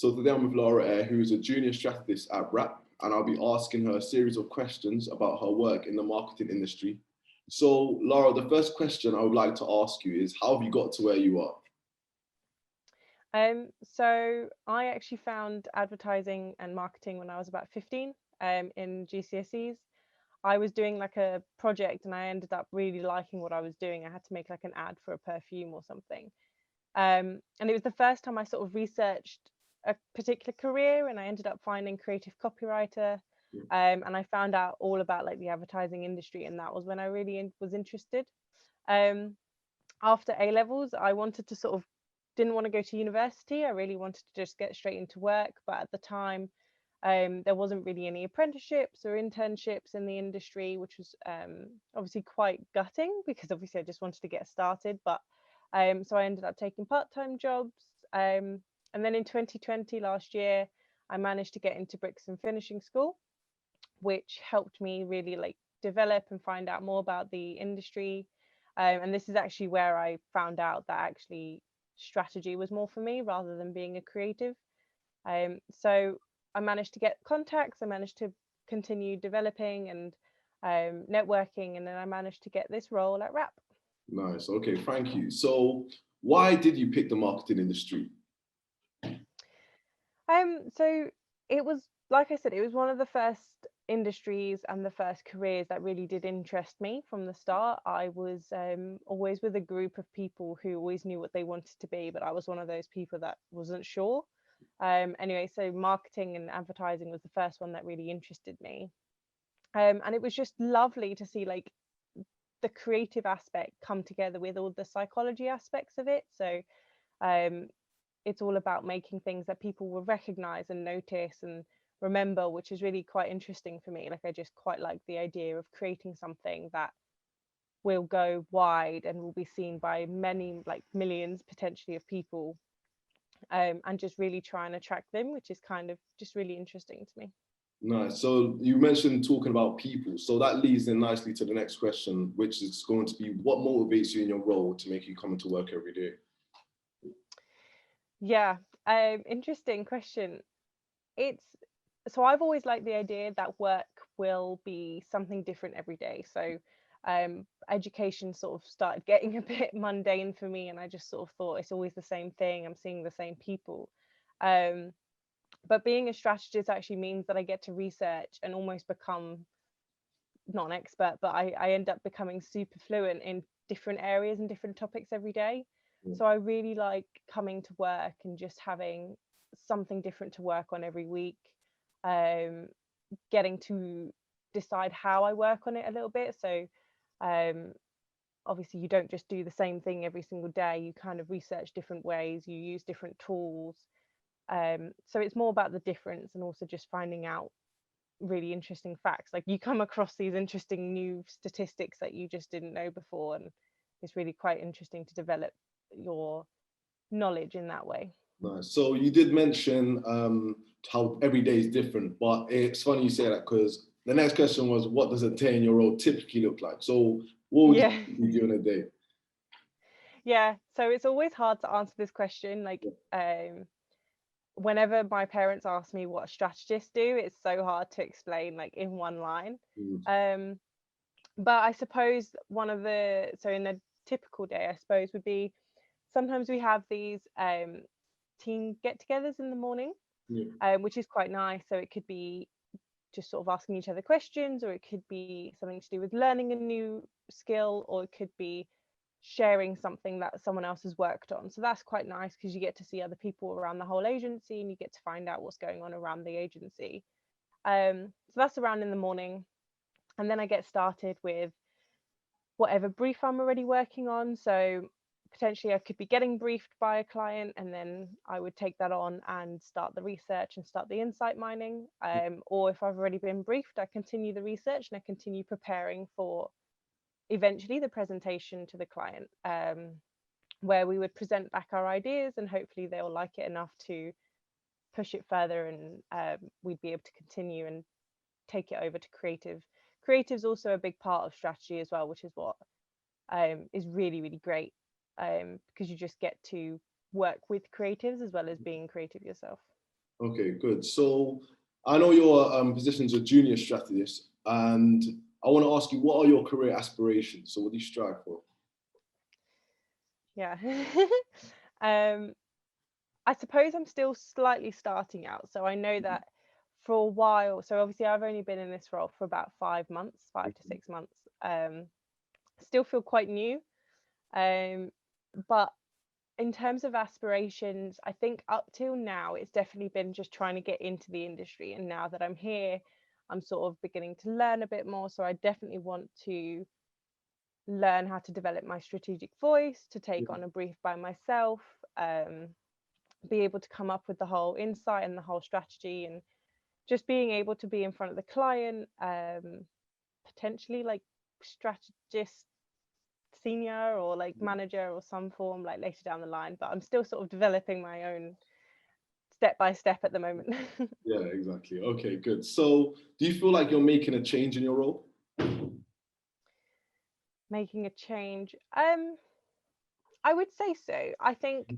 So today I'm with Lara Eyre, who is a junior strategist at RAPP, and I'll be asking her a series of questions about her work in the marketing industry. So Lara, the first question I would like to ask you is, how have you got to where you are? So I actually found advertising and marketing when I was about 15 in GCSEs. I was doing like a project and I ended up really liking what I was doing. I had to make like an ad for a perfume or something. And it was the first time I sort of researched a particular career, and I ended up finding creative copywriter. And I found out all about like the advertising industry, and that was when I really was interested. Um, After A levels, I wanted to sort of didn't want to go to university. I really wanted to just get straight into work, but at the time, there wasn't really any apprenticeships or internships in the industry, which was obviously quite gutting because obviously I just wanted to get started. But so I ended up taking part-time jobs. And then in 2020, last year, I managed to get into bricks and finishing school, which helped me really like develop and find out more about the industry. And this is actually where I found out that actually strategy was more for me rather than being a creative. So I managed to get contacts, I managed to continue developing and networking, and then I managed to get this role at RAPP. Nice. Okay, thank you. So why did you pick the marketing industry? So it was, like I said, it was one of the first industries and the first careers that really did interest me from the start. I was always with a group of people who always knew what they wanted to be, but I was one of those people that wasn't sure. Anyway, so marketing and advertising was the first one that really interested me. And it was just lovely to see like the creative aspect come together with all the psychology aspects of it. So um, it's all about making things that people will recognize and notice and remember, which is really quite interesting for me. Like I just quite like the idea of creating something that will go wide and will be seen by many, like millions potentially of people, and just really try and attract them, which is kind of just really interesting to me. Nice. So you mentioned talking about people. So that leads in nicely to the next question, which is going to be, what motivates you in your role to make you come into work every day? Yeah, interesting question. It's so I've always liked the idea that work will be something different every day. So education sort of started getting a bit mundane for me, and I just sort of thought it's always the same thing. I'm seeing the same people. Um, but being a strategist actually means that I get to research and almost become not an expert, but I end up becoming super fluent in different areas and different topics every day. So I really like coming to work and just having something different to work on every week, um, getting to decide how I work on it a little bit. So um, obviously you don't just do the same thing every single day. You kind of research different ways, you use different tools. So it's more about the difference and also just finding out really interesting facts. Like you come across these interesting new statistics that you just didn't know before, and it's really quite interesting to develop your knowledge in that way. Nice. So you did mention how every day is different, but it's funny you say that because the next question was, what does a 10-year-old typically look like? So what would Yeah. you be doing a day? Yeah, so it's always hard to answer this question. Like whenever my parents ask me what strategists do, it's so hard to explain like in one line. Mm. um but I suppose one of the so in a typical day, I suppose, would be sometimes we have these team get-togethers in the morning, Yeah. which is quite nice. So it could be just sort of asking each other questions, or it could be something to do with learning a new skill, or it could be sharing something that someone else has worked on. So that's quite nice because you get to see other people around the whole agency and you get to find out what's going on around the agency. So that's around in the morning. And then I get started with whatever brief I'm already working on. So potentially I could be getting briefed by a client, and then I would take that on and start the research and start the insight mining. Or if I've already been briefed, I continue the research and I continue preparing for eventually the presentation to the client, where we would present back our ideas and hopefully they'll like it enough to push it further, and we'd be able to continue and take it over to creative. Creative's also a big part of strategy as well, which is what is really, really great, because you just get to work with creatives as well as being creative yourself. Okay, good. So I know your position's a junior strategist, and I want to ask you, what are your career aspirations? So what do you strive for? Yeah. um, I suppose I'm still slightly starting out. So I know that for a while, so obviously I've only been in this role for about 5 months, 5 to 6 months. Still feel quite new. But in terms of aspirations, I think up till now, it's definitely been just trying to get into the industry. And now that I'm here, I'm sort of beginning to learn a bit more. So I definitely want to learn how to develop my strategic voice, to take Yeah, on a brief by myself, be able to come up with the whole insight and the whole strategy, and just being able to be in front of the client, potentially like strategist senior or like manager or some form like later down the line, but I'm still sort of developing my own step by step at the moment. yeah, exactly. Okay, good. So do you feel like you're making a change in your role? Making a change, I would say so. I think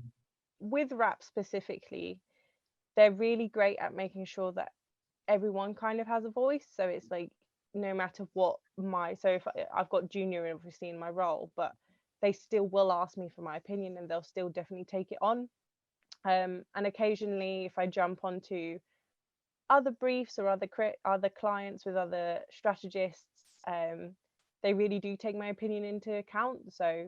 with RAPP specifically, they're really great at making sure that everyone kind of has a voice. So it's like no matter what so if I've got junior obviously in my role, but they still will ask me for my opinion and they'll still definitely take it on. And occasionally if I jump onto other briefs or other clients with other strategists, they really do take my opinion into account. So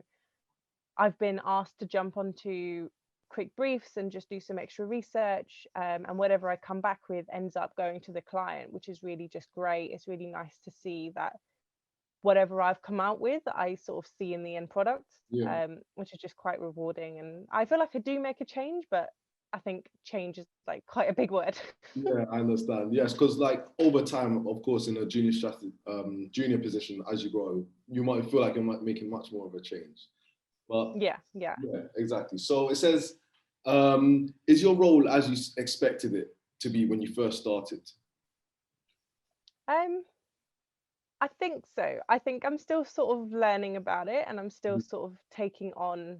I've been asked to jump onto quick briefs and just do some extra research, and whatever I come back with ends up going to the client, which is really just great. It's really nice to see that whatever I've come out with, I sort of see in the end product, Yeah. which is just quite rewarding. And I feel like I do make a change, but I think change is like quite a big word. Yeah, I understand. Yes, because like over time, of course, in a junior strategy, junior position, as you grow, you might feel like you're making much more of a change. But Yeah, yeah. yeah, exactly. So it says, is your role as you expected it to be when you first started? Um, I think so. I think I'm still sort of learning about it and I'm still sort of taking on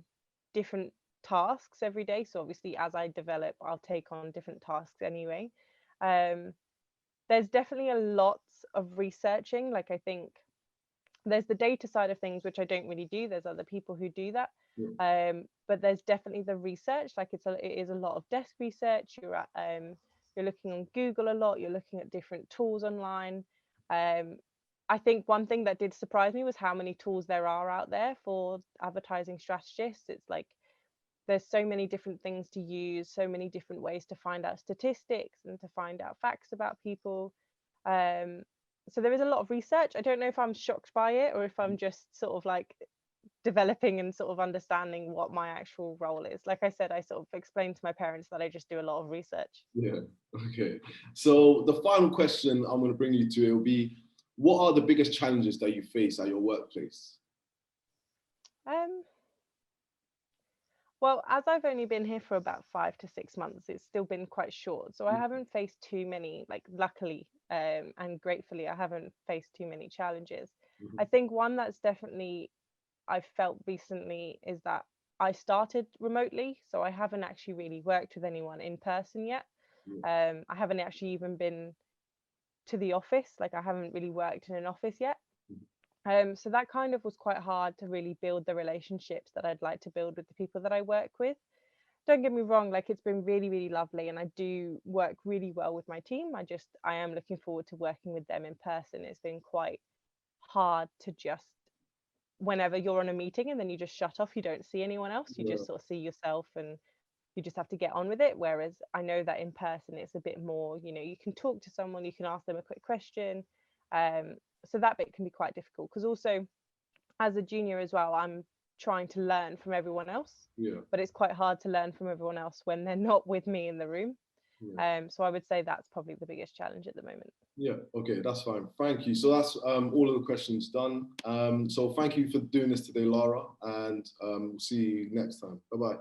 different tasks every day. So obviously as I develop, I'll take on different tasks anyway. Um, there's definitely a lot of researching. Like I think there's the data side of things, which I don't really do. There's other people who do that. Yeah. But there's definitely the research. Like it is a lot of desk research. You're looking on Google a lot. You're looking at different tools online. I think one thing that did surprise me was how many tools there are out there for advertising strategists. It's like there's so many different things to use, so many different ways to find out statistics and to find out facts about people. Um, so there is a lot of research. I don't know if I'm shocked by it or if I'm just sort of like developing and sort of understanding what my actual role is. Like I said, I sort of explained to my parents that I just do a lot of research. Yeah. Okay. So the final question I'm going to bring you to it will be, what are the biggest challenges that you face at your workplace? Um, well, as I've only been here for about 5 to 6 months, it's still been quite short. So I haven't faced too many, like luckily and gratefully, I haven't faced too many challenges. I Mhm. think one that's definitely I've felt recently is that I started remotely, so I haven't actually really worked with anyone in person yet. Yeah. I haven't actually even been to the office, like I haven't really worked in an office yet. So that kind of was quite hard to really build the relationships that I'd like to build with the people that I work with. Don't get me wrong, like it's been really, really lovely, and I do work really well with my team. I am looking forward to working with them in person. It's been quite hard to just whenever you're on a meeting and then you just shut off, you don't see anyone else, you Yeah. just sort of see yourself and you just have to get on with it. Whereas I know that in person it's a bit more, you can talk to someone, you can ask them a quick question. um so that bit can be quite difficult because also as a junior as well, I'm trying to learn from everyone else, Yeah. but it's quite hard to learn from everyone else when they're not with me in the room. Yeah. So I would say that's probably the biggest challenge at the moment. Yeah, okay, that's fine. Thank you. So that's all of the questions done. So thank you for doing this today, Lara, and see you next time. Bye-bye.